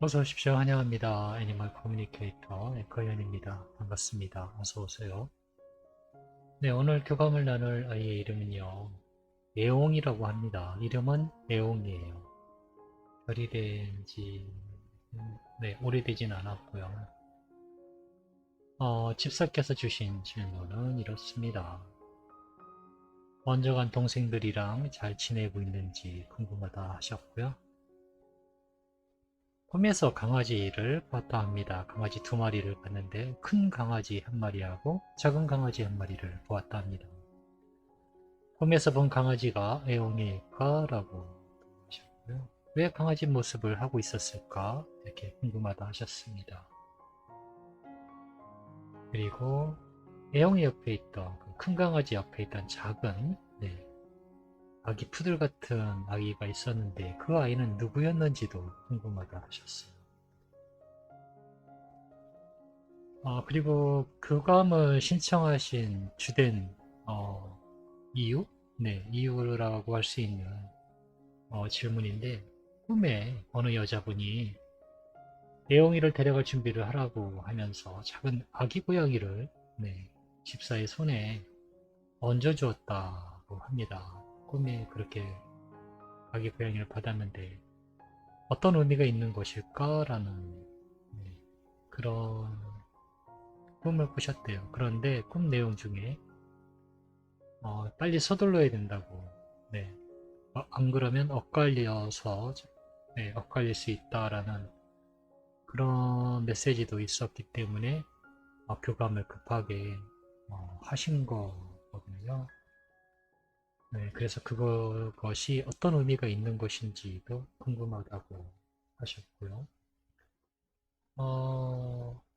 어서 오십시오. 환영합니다. 애니멀 커뮤니케이터 에커현입니다. 반갑습니다. 어서 오세요. 네, 오늘 교감을 나눌 아이의 이름은요. 애옹이라고 합니다. 이름은 애옹이에요. 별이 된지 네, 오래되진 않았고요. 집사께서 주신 질문은 이렇습니다. 먼저 간 동생들이랑 잘 지내고 있는지 궁금하다 하셨고요. 꿈에서 강아지를 봤다 합니다. 강아지 두 마리를 봤는데 큰 강아지 한 마리하고 작은 강아지 한 마리를 보았다 합니다. 꿈에서 본 강아지가 애옹일까? 라고 하셨고요. 왜 강아지 모습을 하고 있었을까? 이렇게 궁금하다 하셨습니다. 그리고 애옹이 옆에 있던 그 큰 강아지 옆에 있던 작은 아기 푸들 같은 아기가 있었는데 그 아이는 누구였는지도 궁금하다 하셨어요. 그리고 교감을 신청하신 주된 어, 이유? 네, 이유라고 할 수 있는 질문인데 꿈에 어느 여자분이 애용이를 데려갈 준비를 하라고 하면서 작은 아기 고양이를 집사의 손에 얹어주었다고 합니다. 꿈에 그렇게 아기 고양이를 받았는데 어떤 의미가 있는 것일까라는 그런 꿈을 꾸셨대요. 그런데 꿈 내용 중에 빨리 서둘러야 된다고. 네. 안 그러면 엇갈려서 엇갈릴 수 있다라는 그런 메시지도 있었기 때문에 교감을 급하게 하신 거거든요. 네, 그래서 그것이 어떤 의미가 있는 것인지도 궁금하다고 하셨고요.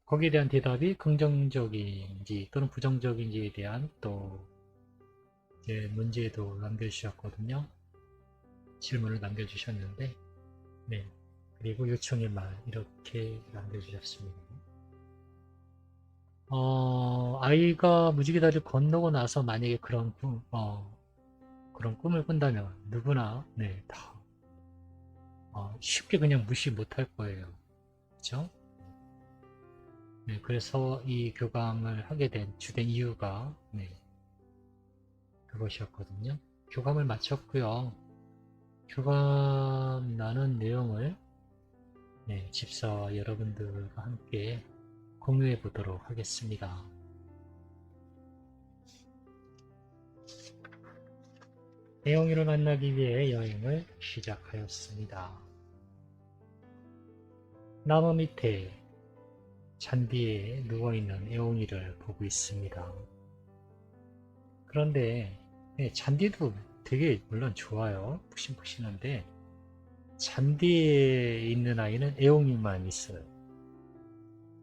거기에 대한 대답이 긍정적인지 또는 부정적인지에 대한 또 이제 문제도 남겨주셨거든요. 질문을 남겨주셨는데, 네. 그리고 요청의 말, 이렇게 남겨주셨습니다. 아이가 무지개 다리를 건너고 나서 만약에 그런 꿈을 꾼다면 누구나, 다, 쉽게 그냥 무시 못할 거예요. 그죠? 네, 그래서 이 교감을 하게 된 주된 이유가, 그것이었거든요. 교감을 마쳤고요. 교감 나눈 내용을, 집사와 여러분들과 함께 공유해 보도록 하겠습니다. 애용이를 만나기 위해 여행을 시작하였습니다. 나무 밑에 잔디에 누워있는 애용이를 보고 있습니다. 그런데 잔디도 되게 물론 좋아요. 푹신푹신한데 잔디에 있는 아이는 애용이만 있어요.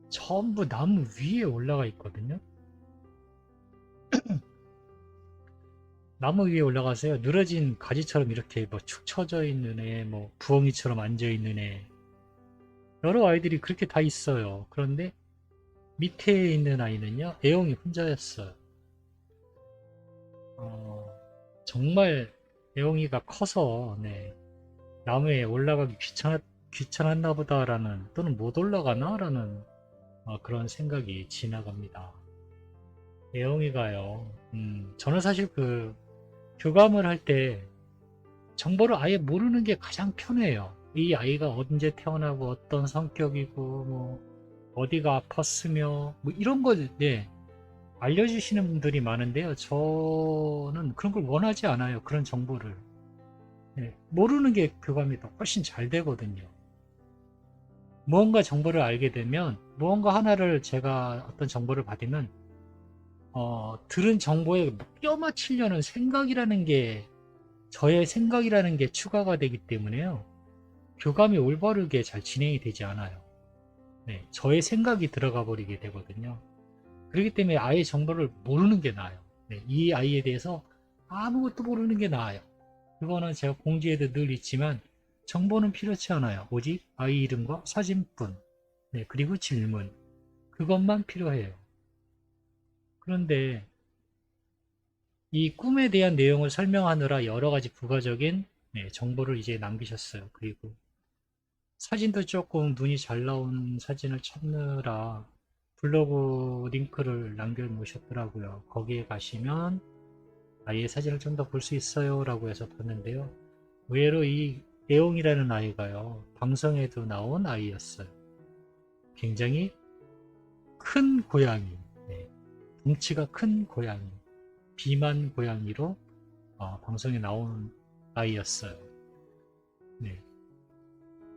전부 나무 위에 올라가 있거든요. 나무 위에 올라가서요. 늘어진 가지처럼 이렇게 뭐 축 처져 있는 애, 뭐 부엉이처럼 앉아 있는 애, 여러 아이들이 그렇게 다 있어요. 그런데 밑에 있는 아이는요, 애용이 혼자였어요. 어, 정말 애용이가 커서 나무에 올라가기 귀찮았나 보다라는 또는 못 올라가나라는 그런 생각이 지나갑니다. 애용이가요. 저는 사실 그 교감을 할 때 정보를 아예 모르는 게 가장 편해요. 이 아이가 언제 태어나고 어떤 성격이고 뭐 어디가 아팠으며 뭐 이런 걸 알려주시는 분들이 많은데요. 저는 그런 걸 원하지 않아요. 그런 정보를. 모르는 게 교감이 더 훨씬 잘 되거든요. 무언가 정보를 알게 되면 무언가 하나를 제가 어떤 정보를 받으면 들은 정보에 껴맞추려는 생각이라는 게 저의 생각이라는 게 추가가 되기 때문에요. 교감이 올바르게 잘 진행이 되지 않아요. 저의 생각이 들어가 버리게 되거든요. 그렇기 때문에 아예 정보를 모르는 게 나아요. 이 아이에 대해서 아무것도 모르는 게 나아요. 그거는 제가 공지에도 늘 있지만 정보는 필요치 않아요. 오직 아이 이름과 사진뿐, 그리고 질문, 그것만 필요해요. 그런데 이 꿈에 대한 내용을 설명하느라 여러 가지 부가적인 정보를 이제 남기셨어요. 그리고 사진도 조금 눈이 잘 나온 사진을 찾느라 블로그 링크를 남겨놓으셨더라고요. 거기에 가시면 아이의 사진을 좀 더 볼 수 있어요 라고 해서 봤는데요. 의외로 이 애용이라는 아이가요, 방송에도 나온 아이였어요. 굉장히 큰 고양이, 네, 덩치가 큰 고양이, 비만 고양이로 방송에 나온 아이였어요. 네.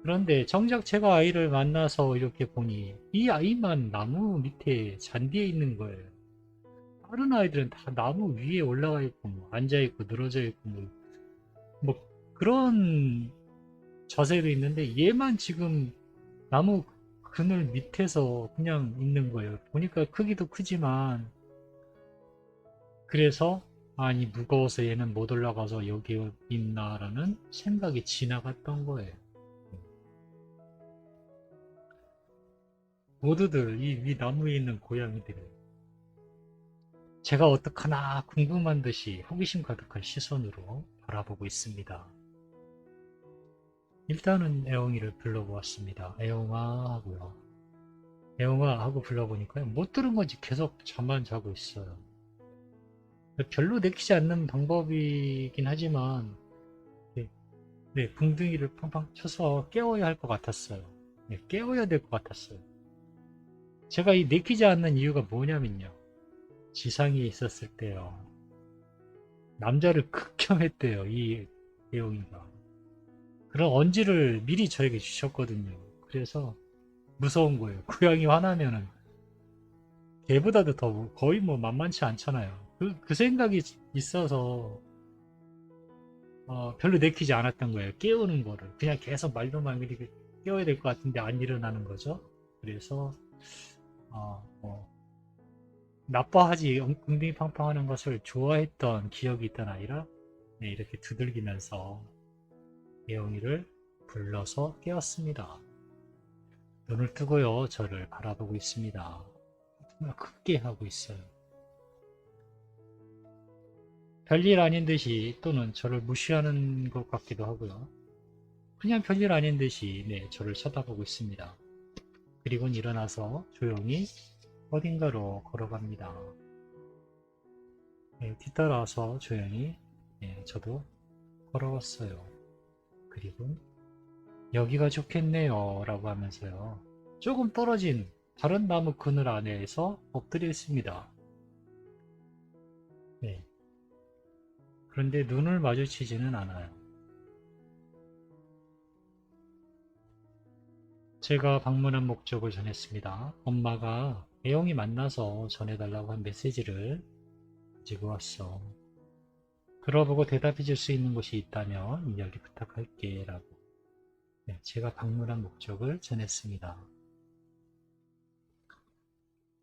그런데 정작 제가 아이를 만나서 이렇게 보니 이 아이만 나무 밑에 잔디에 있는 거예요. 다른 아이들은 다 나무 위에 올라가 있고 뭐 앉아 있고 늘어져 있고 뭐 그런 자세로 있는데 얘만 지금 나무 그늘 밑에서 그냥 있는 거예요. 보니까 크기도 크지만, 그래서 아니 무거워서 얘는 못 올라가서 여기 있나라는 생각이 지나갔던 거예요. 모두들 이 위 나무에 있는 고양이들을 제가 어떡하나 궁금한 듯이 호기심 가득한 시선으로 바라보고 있습니다. 일단은 애용이를 불러보았습니다. 애용아 하고요. 애용아 하고 불러보니까요, 못 들은 건지 계속 잠만 자고 있어요. 별로 내키지 않는 방법이긴 하지만, 네, 네, 붕둥이를 팡팡 쳐서 깨워야 할 것 같았어요. 네, 깨워야 될 것 같았어요. 제가 이 내키지 않는 이유가 뭐냐면요, 지상에 있었을 때요, 남자를 극혐했대요, 이 애용이가. 그런 언지를 미리 저에게 주셨거든요. 그래서 무서운 거예요. 고양이 화나면은 개보다도 더 거의 뭐 만만치 않잖아요. 그 생각이 있어서 별로 내키지 않았던 거예요. 깨우는 거를. 그냥 계속 말로만 이렇게 깨워야 될 것 같은데 안 일어나는 거죠. 그래서 뭐 나빠하지 웅둥이 팡팡하는 것을 좋아했던 기억이 있던 아이라, 네, 이렇게 두들기면서 예영이를 불러서 깨웠습니다. 눈을 뜨고요, 저를 바라보고 있습니다. 정말 크게 하고 있어요. 별일 아닌 듯이, 또는 저를 무시하는 것 같기도 하고요. 그냥 별일 아닌 듯이, 네, 저를 쳐다보고 있습니다. 그리고는 일어나서 조용히 어딘가로 걸어갑니다. 네, 뒤따라서 조용히, 네, 저도 걸어갔어요. 그리고 여기가 좋겠네요 라고 하면서요, 조금 떨어진 다른 나무 그늘 안에서 엎드려 있습니다. 네, 그런데 눈을 마주치지는 않아요. 제가 방문한 목적을 전했습니다. 엄마가 애용이 만나서 전해달라고 한 메시지를 가지고 왔어. 들어보고 대답해 줄 수 있는 곳이 있다면 이야기 부탁할게 라고, 네, 제가 방문한 목적을 전했습니다.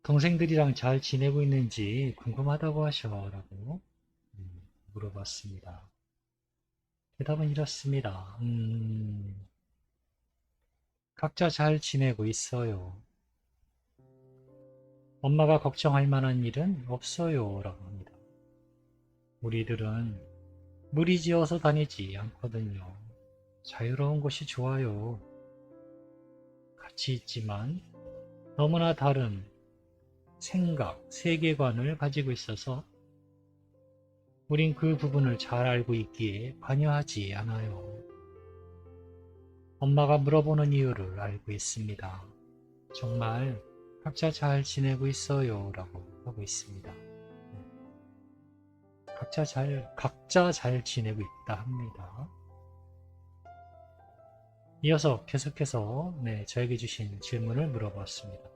동생들이랑 잘 지내고 있는지 궁금하다고 하셔 라고 물어봤습니다. 대답은 이렇습니다. 각자 잘 지내고 있어요. 엄마가 걱정할 만한 일은 없어요 라고 합니다. 우리들은 무리지어서 다니지 않거든요. 자유로운 것이 좋아요. 같이 있지만 너무나 다른 생각, 세계관을 가지고 있어서 우린 그 부분을 잘 알고 있기에 관여하지 않아요. 엄마가 물어보는 이유를 알고 있습니다. 정말 각자 잘 지내고 있어요 라고 하고 있습니다. 각자 잘 지내고 있다 합니다. 이어서 계속해서, 네, 저에게 주신 질문을 물어봤습니다.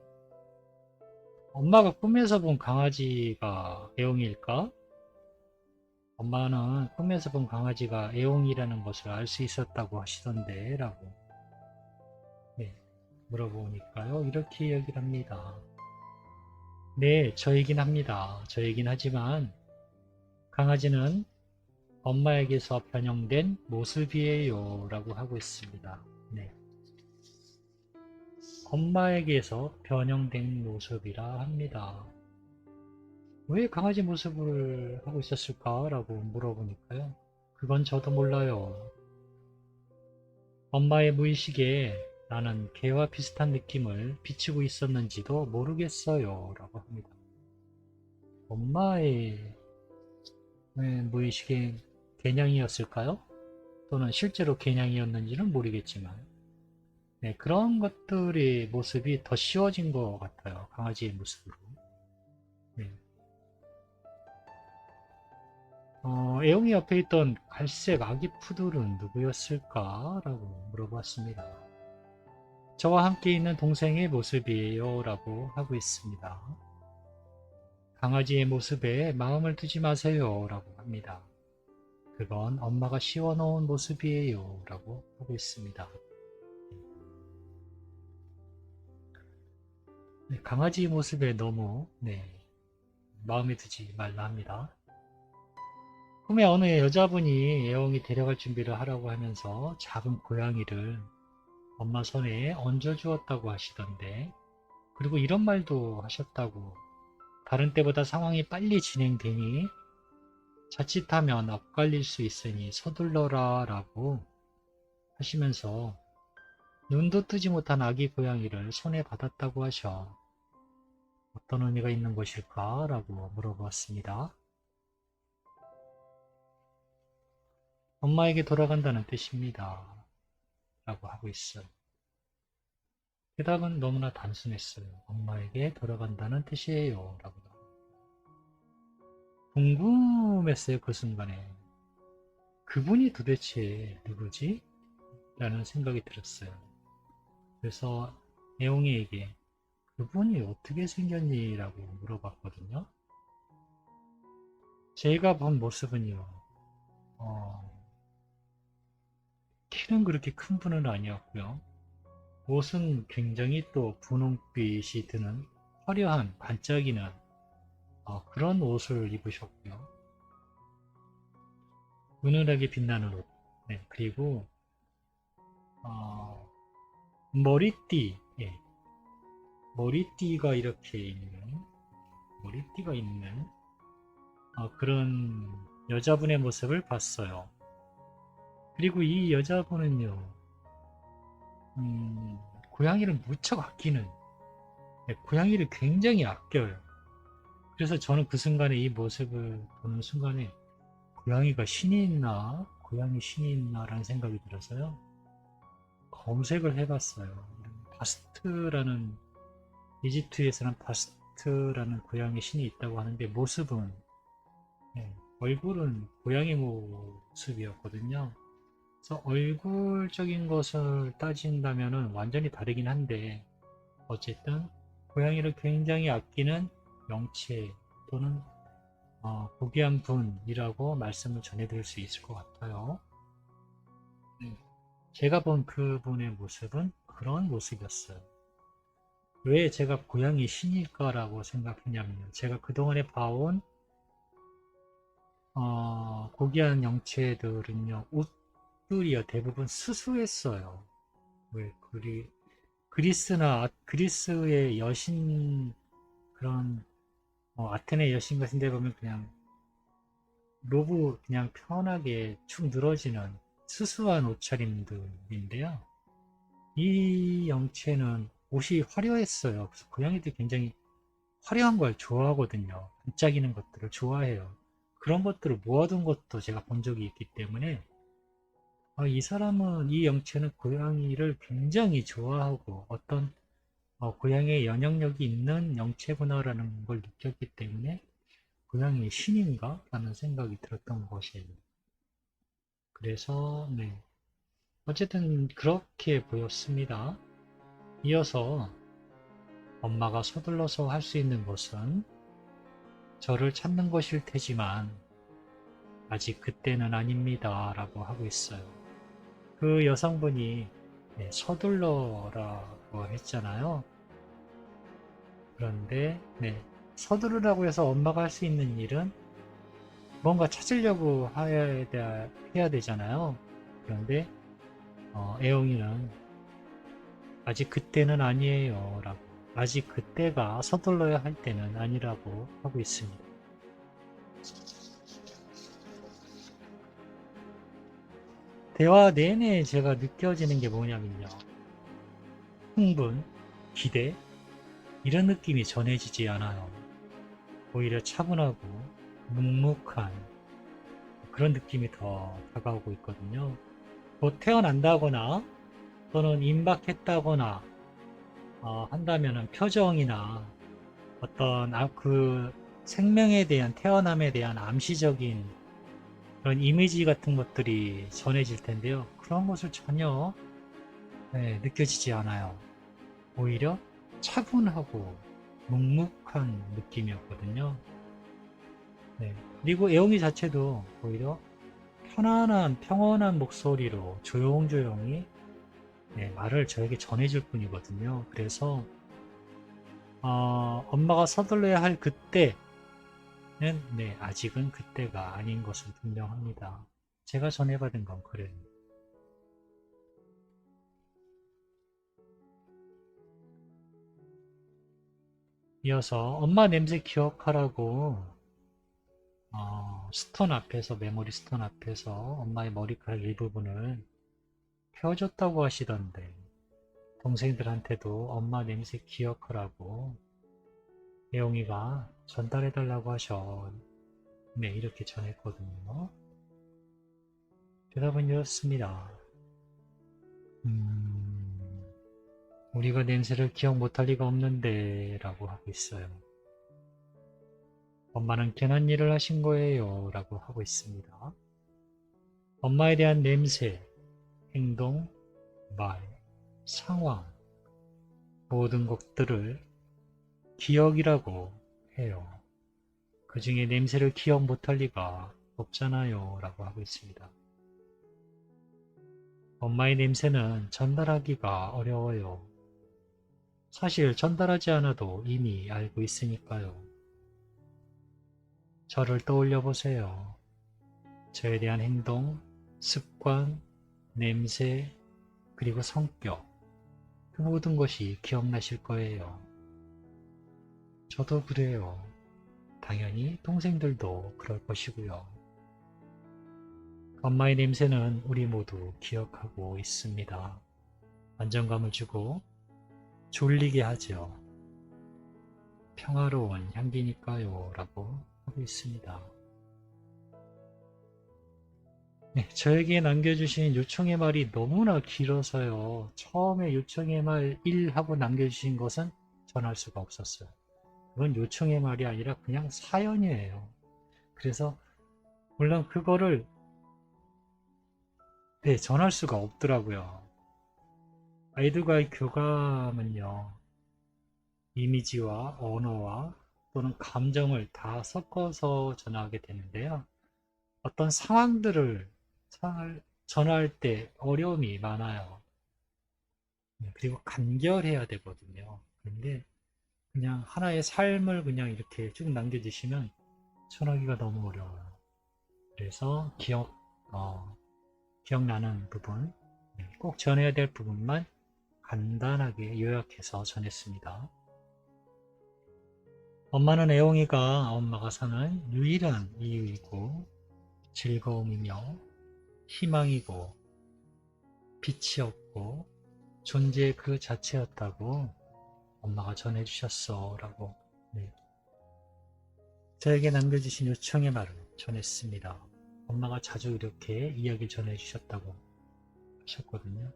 엄마가 꿈에서 본 강아지가 애용일까? 엄마는 꿈에서 본 강아지가 애용이라는 것을 알 수 있었다고 하시던데 라고, 네, 물어보니까요, 이렇게 얘기를 합니다. 네, 저이긴 합니다. 저이긴 하지만 강아지는 엄마에게서 변형된 모습이에요 라고 하고 있습니다. 네, 엄마에게서 변형된 모습이라 합니다. 왜 강아지 모습을 하고 있었을까 라고 물어보니까요, 그건 저도 몰라요. 엄마의 무의식에 나는 개와 비슷한 느낌을 비추고 있었는지도 모르겠어요. 라고 합니다. 엄마의 무의식의 개냥이었을까요? 또는 실제로 개냥이었는지는 모르겠지만 네, 그런 것들의 모습이 더 쉬워진 것 같아요. 강아지의 모습으로. 네. 애용이 옆에 있던 갈색 아기 푸들은 누구였을까? 라고 물어봤습니다. 저와 함께 있는 동생의 모습이에요. 라고 하고 있습니다. 강아지의 모습에 마음을 두지 마세요. 라고 합니다. 그건 엄마가 씌워놓은 모습이에요. 라고 하고 있습니다. 네, 강아지 모습에 너무 마음에 두지 말라 합니다. 꿈에 어느 여자분이 애용이 데려갈 준비를 하라고 하면서 작은 고양이를 엄마 손에 얹어주었다고 하시던데, 그리고 이런 말도 하셨다고, 다른 때보다 상황이 빨리 진행되니 자칫하면 엇갈릴 수 있으니 서둘러라 라고 하시면서 눈도 뜨지 못한 아기 고양이를 손에 받았다고 하셔. 어떤 의미가 있는 것일까? 라고 물어보았습니다. 엄마에게 돌아간다는 뜻입니다. 라고 하고 있어요. 대답은 너무나 단순했어요. 엄마에게 돌아간다는 뜻이에요. 라고. 궁금했어요. 그 순간에. 그분이 도대체 누구지? 라는 생각이 들었어요. 그래서 애용이에게 그분이 어떻게 생겼니? 라고 물어봤거든요. 제가 본 모습은요. 키는 그렇게 큰 분은 아니었고요. 옷은 굉장히 또 분홍빛이 드는 화려한 반짝이는 그런 옷을 입으셨고요. 은은하게 빛나는 옷. 네, 그리고 머리띠. 예, 머리띠가 이렇게 있는 머리띠가 있는 그런 여자분의 모습을 봤어요. 그리고 이 여자분은요, 고양이를 무척 아끼는, 고양이를 굉장히 아껴요. 그래서 저는 그 순간에 이 모습을 보는 순간에 고양이가 신이 있나? 고양이 신이 있나? 라는 생각이 들어서요. 검색을 해봤어요. 바스트라는, 이집트에서는 바스트라는 고양이 신이 있다고 하는데 모습은, 얼굴은 고양이 모습이었거든요. 그래서 얼굴적인 것을 따진다면 완전히 다르긴 한데 어쨌든 고양이를 굉장히 아끼는 영체 또는 고귀한 분이라고 말씀을 전해드릴 수 있을 것 같아요. 제가 본 그분의 모습은 그런 모습이었어요. 왜 제가 고양이 신일까라고 생각했냐면요. 제가 그동안에 봐온 고귀한 영체들은요. 옷들이요. 대부분 수수했어요. 왜 그리스의 여신 그런 아테네 여신 같은 데 보면 그냥 로브 그냥 편하게 축 늘어지는 수수한 옷차림들인데요. 이 영체는 옷이 화려했어요. 그래서 고양이들이 굉장히 화려한 걸 좋아하거든요. 반짝이는 것들을 좋아해요. 그런 것들을 모아둔 것도 제가 본 적이 있기 때문에 이 사람은 이 영체는 고양이를 굉장히 좋아하고 어떤 고양이의 영향력이 있는 영체구나라는 걸 느꼈기 때문에 고양이의 신인가? 라는 생각이 들었던 것이에요. 그래서 어쨌든 그렇게 보였습니다. 이어서 엄마가 서둘러서 할 수 있는 것은 저를 찾는 것일 테지만 아직 그때는 아닙니다. 라고 하고 있어요. 그 여성분이 서둘러라고 했잖아요. 그런데 서두르라고 해서 엄마가 할 수 있는 일은 뭔가 찾으려고 해야 되잖아요. 그런데 애용이는 아직 그때는 아니에요 라고, 아직 그때가 서둘러야 할 때는 아니라고 하고 있습니다. 대화 내내 제가 느껴지는 게 뭐냐면요, 흥분, 기대 이런 느낌이 전해지지 않아요. 오히려 차분하고 묵묵한 그런 느낌이 더 다가오고 있거든요. 곧 태어난다거나 또는 임박했다거나 한다면 표정이나 어떤 그 생명에 대한 태어남에 대한 암시적인 그런 이미지 같은 것들이 전해질 텐데요. 그런 것을 전혀 느껴지지 않아요. 오히려 차분하고 묵묵한 느낌이었거든요. 네. 그리고 애옹이 자체도 오히려 편안한 평온한 목소리로 조용조용히 말을 저에게 전해줄 뿐이거든요. 그래서 엄마가 서둘러야 할 그때는 아직은 그때가 아닌 것은 분명합니다. 제가 전해받은 건 그래요. 이어서 엄마 냄새 기억하라고 스톤 앞에서 메모리 스톤 앞에서 엄마의 머리카락 일부분을 펴줬다고 하시던데 동생들한테도 엄마 냄새 기억하라고 애용이가 전달해달라고 하셔. 네, 이렇게 전했거든요. 대답은 이렇습니다. 우리가 냄새를 기억 못할 리가 없는데 라고 하고 있어요. 엄마는 괜한 일을 하신 거예요 라고 하고 있습니다. 엄마에 대한 냄새, 행동, 말, 상황 모든 것들을 기억이라고 해요. 그 중에 냄새를 기억 못할 리가 없잖아요 라고 하고 있습니다. 엄마의 냄새는 전달하기가 어려워요. 사실 전달하지 않아도 이미 알고 있으니까요. 저를 떠올려 보세요. 저에 대한 행동, 습관, 냄새, 그리고 성격, 그 모든 것이 기억나실 거예요. 저도 그래요. 당연히 동생들도 그럴 것이고요. 엄마의 냄새는 우리 모두 기억하고 있습니다. 안정감을 주고 졸리게 하죠. 평화로운 향기니까요 라고 하고 있습니다. 네, 저에게 남겨주신 요청의 말이 너무나 길어서요. 처음에 요청의 말 1 하고 남겨주신 것은 전할 수가 없었어요. 그건 요청의 말이 아니라 그냥 사연이에요. 그래서 물론 그거를 전할 수가 없더라고요. 아이들과의 교감은요. 이미지와 언어와 또는 감정을 다 섞어서 전하게 되는데요. 어떤 상황들을 전할 때 어려움이 많아요. 그리고 간결해야 되거든요. 그런데 그냥 하나의 삶을 그냥 이렇게 쭉 남겨주시면 전하기가 너무 어려워요. 그래서 기억나는 부분, 꼭 전해야 될 부분만 간단하게 요약해서 전했습니다. 엄마는 애용이가 엄마가 사는 유일한 이유이고 즐거움이며 희망이고 빛이었고 존재 그 자체였다고 엄마가 전해주셨어 라고 저에게 남겨주신 요청의 말을 전했습니다. 엄마가 자주 이렇게 이야기를 전해주셨다고 하셨거든요.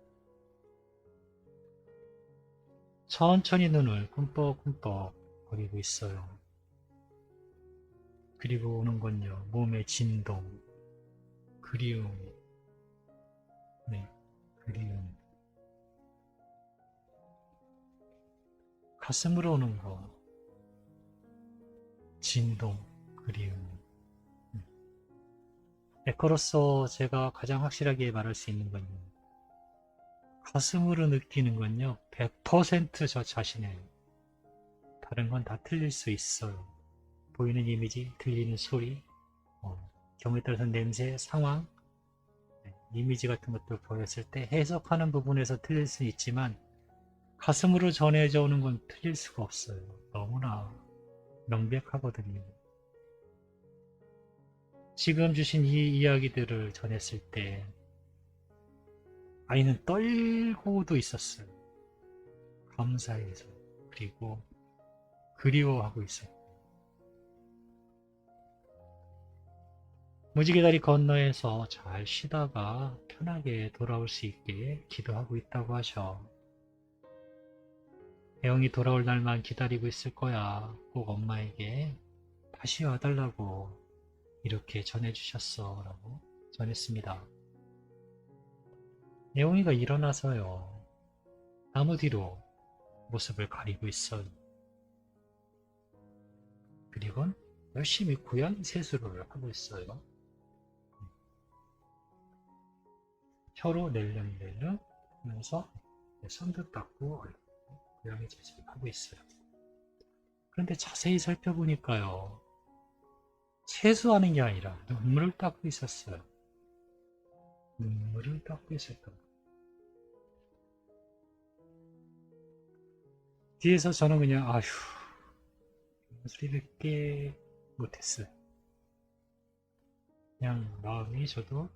천천히 눈을 꿈뻑꿈뻑 거리고 있어요. 그리고 오는 건요, 몸의 진동, 그리움, 그리움. 가슴으로 오는 거, 진동, 그리움. 에커로서 제가 가장 확실하게 말할 수 있는 건요, 가슴으로 느끼는 건요, 100%저 자신이에요. 다른 건 다 틀릴 수 있어요. 보이는 이미지, 들리는 소리, 경우에 따라서 냄새, 상황, 이미지 같은 것들 보였을 때 해석하는 부분에서 틀릴 수 있지만 가슴으로 전해져 오는 건 틀릴 수가 없어요. 너무나 명백하거든요. 지금 주신 이 이야기들을 전했을 때 아이는 떨고도 있었어요. 감사해서 그리고 그리워하고 있어요. 무지개 다리 건너에서 잘 쉬다가 편하게 돌아올 수 있게 기도하고 있다고 하셔. 애영이 돌아올 날만 기다리고 있을 거야. 꼭 엄마에게 다시 와달라고 이렇게 전해주셨어 라고 전했습니다. 애영이가 일어나서요. 나무 뒤로 모습을 가리고 있어요. 그리고 열심히 고양이 세수를 하고 있어요. 혀로 낼름낼름 하면서 손도 닦고 고양이 세수를 하고 있어요. 그런데 자세히 살펴보니까요. 세수하는 게 아니라 눈물을 닦고 있었어요. 눈물을 닦고 있었던. 뒤에서 저는 그냥 아휴 소리밖에 못했어요. 그냥 마음이 저도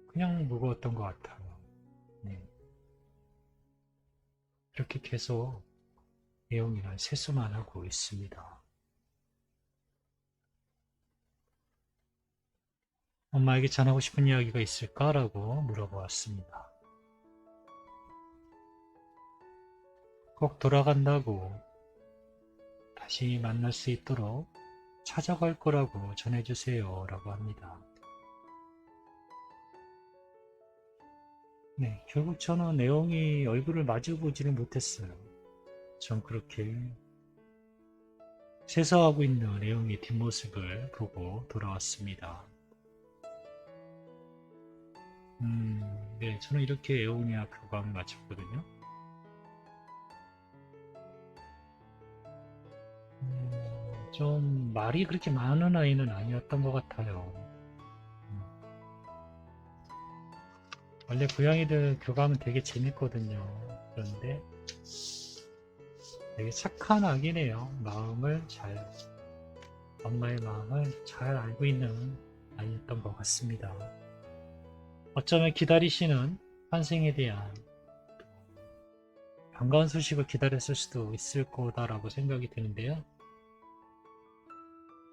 그냥 무거웠던 것 같아요. 네. 이렇게 계속 애용이는 세수만 하고 있습니다. 엄마에게 전하고 싶은 이야기가 있을까라고 물어보았습니다. 꼭 돌아간다고 다시 만날 수 있도록 찾아갈 거라고 전해주세요 라고 합니다. 네, 결국 저는 애용이 얼굴을 마주보지는 못했어요. 전 그렇게 세수하고 있는 애용의 뒷모습을 보고 돌아왔습니다. 네, 저는 이렇게 애용이와 교감을 마쳤거든요. 좀 말이 그렇게 많은 아이는 아니었던 것 같아요. 원래 고양이들 교감은 되게 재밌거든요. 그런데 되게 착한 아기네요. 엄마의 마음을 잘 알고 있는 아이였던 것 같습니다. 어쩌면 기다리시는 환생에 대한 반가운 소식을 기다렸을 수도 있을 거다라고 생각이 드는데요.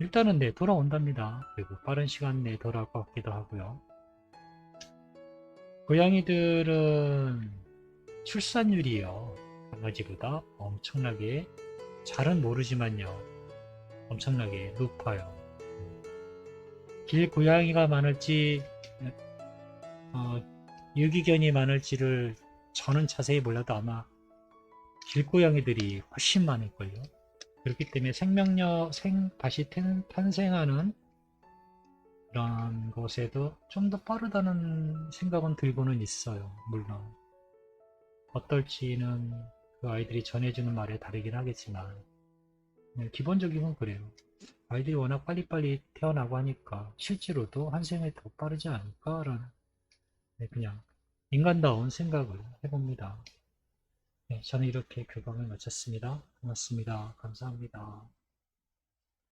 일단은 네, 돌아온답니다. 그리고 빠른 시간 내에 돌아올 것 같기도 하고요. 고양이들은 출산율이요. 강아지보다 엄청나게 잘은 모르지만요. 엄청나게 높아요. 길고양이가 많을지 유기견이 많을지를 저는 자세히 몰라도 아마 길고양이들이 훨씬 많을걸요. 그렇기 때문에 다시 탄생하는 그런 것에도 좀 더 빠르다는 생각은 들고는 있어요. 물론 어떨지는 그 아이들이 전해주는 말에 다르긴 하겠지만 기본적인 건 그래요. 아이들이 워낙 빨리빨리 태어나고 하니까 실제로도 환생이 더 빠르지 않을까라는 그냥 인간다운 생각을 해봅니다. 네, 저는 이렇게 교감을 마쳤습니다. 고맙습니다. 감사합니다.